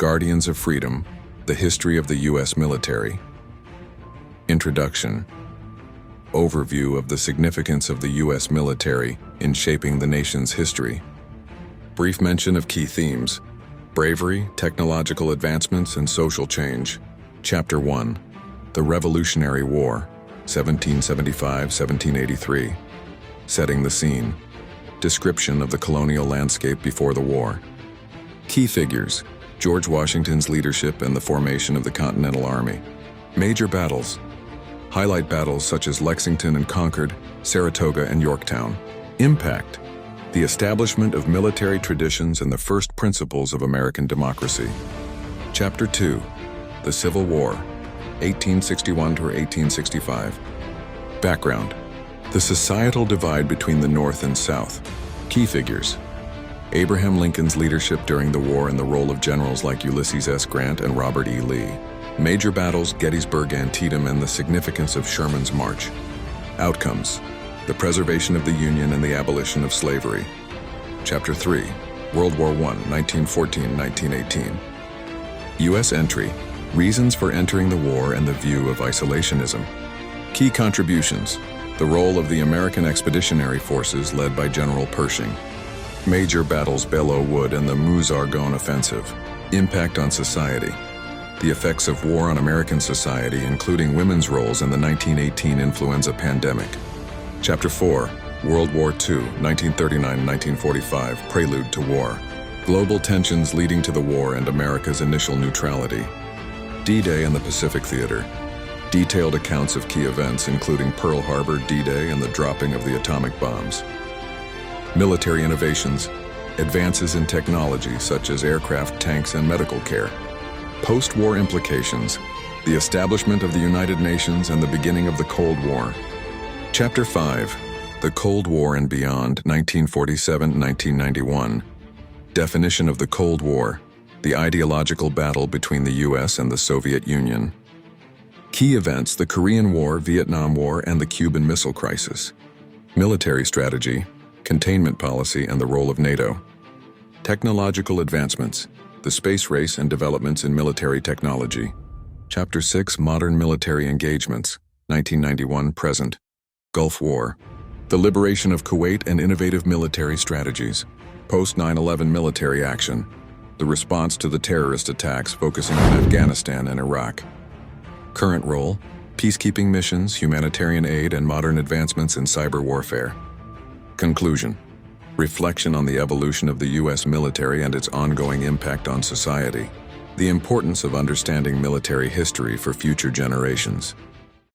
Guardians of Freedom, the history of the U.S. military. Introduction. Overview of the significance of the U.S. military in shaping the nation's history. Brief mention of key themes: bravery, technological advancements, and social change. Chapter 1. The Revolutionary War, 1775-1783. Setting the scene. Description of the colonial landscape before the war. Key figures: George Washington's leadership and the formation of the Continental Army. Major battles. Highlight battles such as Lexington and Concord, Saratoga and Yorktown. Impact: the establishment of military traditions and the first principles of American democracy. Chapter 2. The Civil War, 1861 to 1865. Background: the societal divide between the North and South. Key figures: Abraham Lincoln's leadership during the war and the role of generals like Ulysses S. Grant and Robert E. Lee. Major battles: Gettysburg, Antietam, and the significance of Sherman's march. Outcomes: the preservation of the Union and the abolition of slavery. Chapter 3. World War I, 1914-1918. U.S. entry, reasons for entering the war and the view of isolationism. Key contributions: the role of the American Expeditionary Forces led by General Pershing. Major battles: Belleau Wood and the Meuse-Argonne Offensive. Impact on society: the effects of war on American society, including women's roles in the 1918 influenza pandemic. Chapter 4. World War II, 1939-1945, Prelude to War. Global tensions leading to the war and America's initial neutrality. D-Day and the Pacific Theater. Detailed accounts of key events including Pearl Harbor, D-Day, and the dropping of the atomic bombs. Military innovations, advances in technology such as aircraft, tanks, and medical care. Post-war implications, the establishment of the United Nations and the beginning of the Cold War. Chapter 5. The Cold War and Beyond, 1947-1991. Definition of the Cold War, the ideological battle between the U.S. and the Soviet Union. Key events: the Korean War, Vietnam War, and the Cuban Missile Crisis. Military strategy, containment policy, and the role of NATO. Technological advancements, the space race and developments in military technology. Chapter 6. Modern military engagements, 1991-present. Gulf War, the liberation of Kuwait and innovative military strategies. Post-9/11 military action, the response to the terrorist attacks focusing on Afghanistan and Iraq. Current role: peacekeeping missions, humanitarian aid, and modern advancements in cyber warfare. Conclusion: reflection on the evolution of the U.S. military and its ongoing impact on society. The importance of understanding military history for future generations.